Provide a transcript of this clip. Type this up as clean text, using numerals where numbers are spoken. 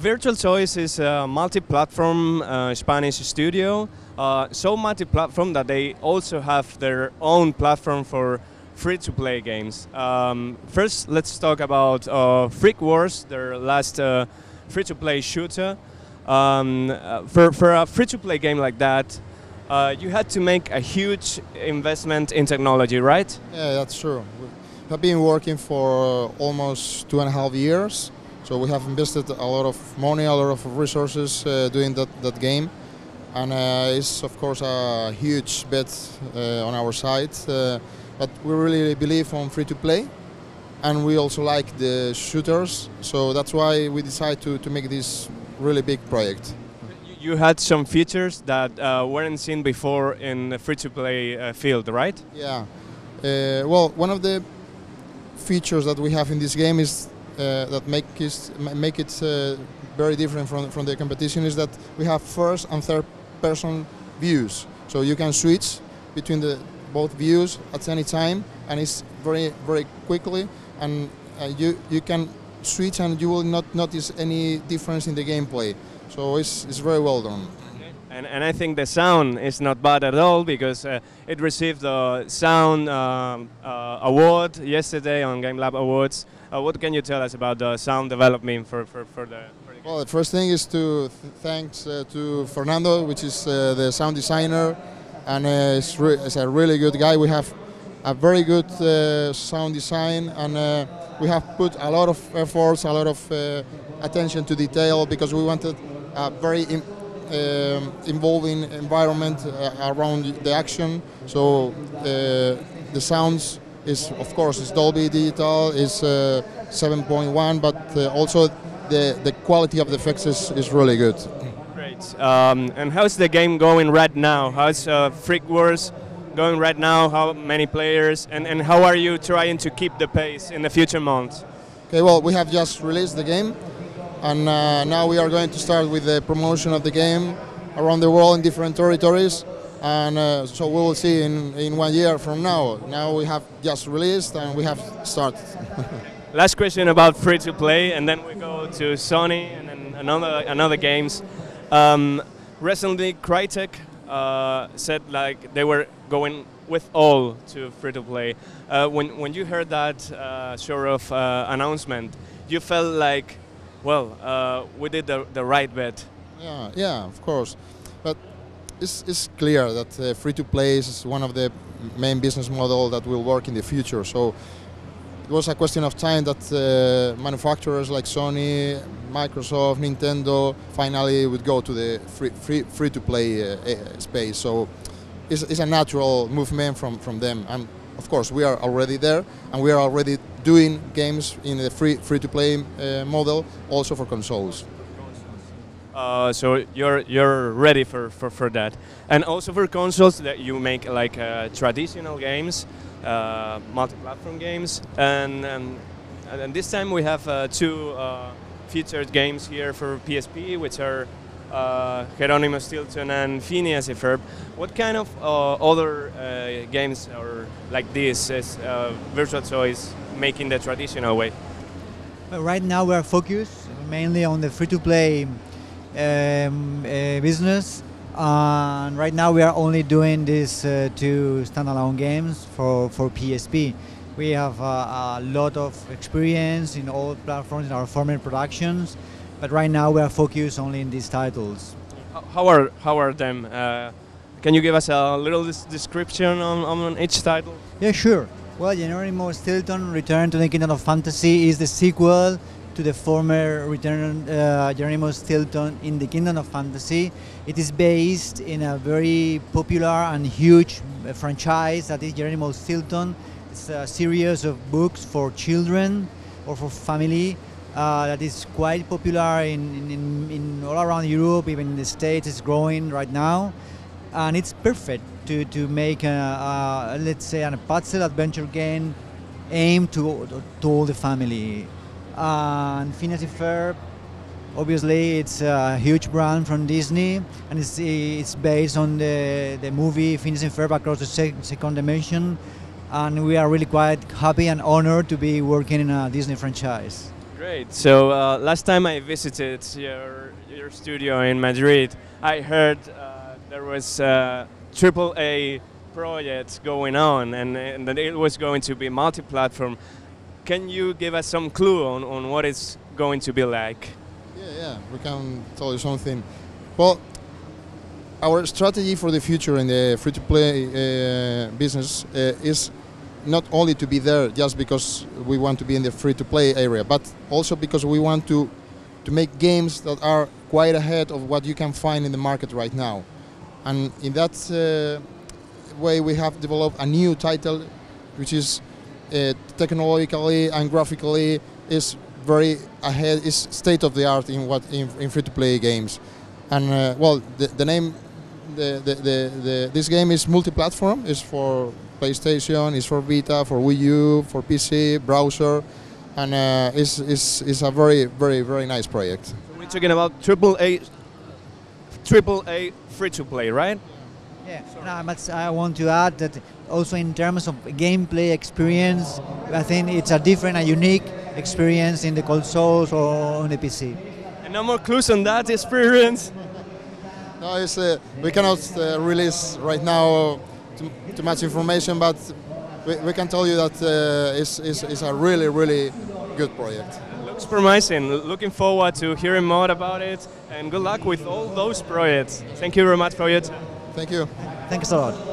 Virtual Choice is a multi-platform Spanish studio, so multi-platform that they also have their own platform for free-to-play games. First, let's talk about Freak Wars, their last free-to-play shooter. For a free-to-play game like that, you had to make a huge investment in technology, right? Yeah, that's true. We have been working for almost 2.5 years. So we have invested a lot of money, a lot of resources doing that game, and it's of course a huge bet on our side. But we really believe on free-to-play, and we also like the shooters. So that's why we decided to make this really big project. You had some features that weren't seen before in the free-to-play field, right? Yeah. Well, one of the features that we have in this game is that make it very different from the competition is that we have first and third person views, so you can switch between both views at any time, and it's very quickly, and you can switch and you will not notice any difference in the gameplay, so it's very well done. And I think the sound is not bad at all, because it received the sound award yesterday on Game Lab Awards. What can you tell us about the sound development for the game? Well, the first thing is to thanks to Fernando, which is the sound designer, and he's a really good guy. We have a very good sound design, and we have put a lot of efforts, a lot of attention to detail, because we wanted a very involving environment around the action. So the sounds is, of course, it's Dolby Digital, is 7.1, but also the quality of the effects is really good. Great. And how's the game going right now? How's Freak Wars going right now? How many players? And how are you trying to keep the pace in the future months? Okay, well, we have just released the game, and now we are going to start with the promotion of the game around the world in different territories, and so we will see in 1 year from now. Now we have just released and we have started. Last question about free-to-play, and then we go to Sony and then another games. Recently, Crytek said like they were going with all to free-to-play. When you heard that sort of announcement, you felt like, well, we did the right bet. Yeah, of course. But it's clear that free-to-play is one of the main business model that will work in the future. So it was a question of time that manufacturers like Sony, Microsoft, Nintendo finally would go to the free-to-play space. So it's a natural movement from them. And of course, we are already there, and we are already doing games in the free-to-play model, also for consoles. So you're ready for that, and also for consoles that you make like traditional games, multi-platform games, and this time we have two featured games here for PSP, which are Geronimo Stilton and Phineas and Ferb. What kind of other games or like this is Virtual Choice making the traditional way? Well, right now we are focused mainly on the free-to-play business, and right now we are only doing these two standalone games for PSP. We have a lot of experience in all platforms in our former productions, but right now we are focused only in these titles. How are them? Can you give us a little description on each title? Yeah, sure. Well, Geronimo Stilton: Return to the Kingdom of Fantasy is the sequel to the former Geronimo Stilton in the Kingdom of Fantasy. It is based in a very popular and huge franchise that is Geronimo Stilton. It's a series of books for children or for family that is quite popular in all around Europe, even in the States. It's growing right now, and it's perfect to make let's say a puzzle adventure game aimed to all the family. And Phineas and Ferb, obviously, it's a huge brand from Disney, and it's based on the movie Phineas and Ferb Across the Second Dimension, and we are really quite happy and honored to be working in a Disney franchise. Great. So last time I visited your studio in Madrid, I heard there was a AAA project going on, and that it was going to be multi-platform. Can you give us some clue on what it's going to be like? Yeah, we can tell you something. Well, our strategy for the future in the free-to-play business is not only to be there just because we want to be in the free-to-play area, but also because we want to make games that are quite ahead of what you can find in the market right now. And in that way, we have developed a new title, which is technologically and graphically is very ahead, is state of the art in free-to-play games. And well, the name, this game is multi-platform. It's for PlayStation, it's for Vita, for Wii U, for PC, browser, and it's a very, very, very nice project. So we're talking about AAA free-to-play, right? Yeah, no, I want to add that also in terms of gameplay experience, I think it's a different, a unique experience in the consoles or on the PC. And no more clues on that experience? No, it's, we cannot release right now too much information, but we can tell you that it's a really, really good project. Looks promising. Looking forward to hearing more about it, and good luck with all those projects. Thank you very much for your time. Thank you. Thanks a lot.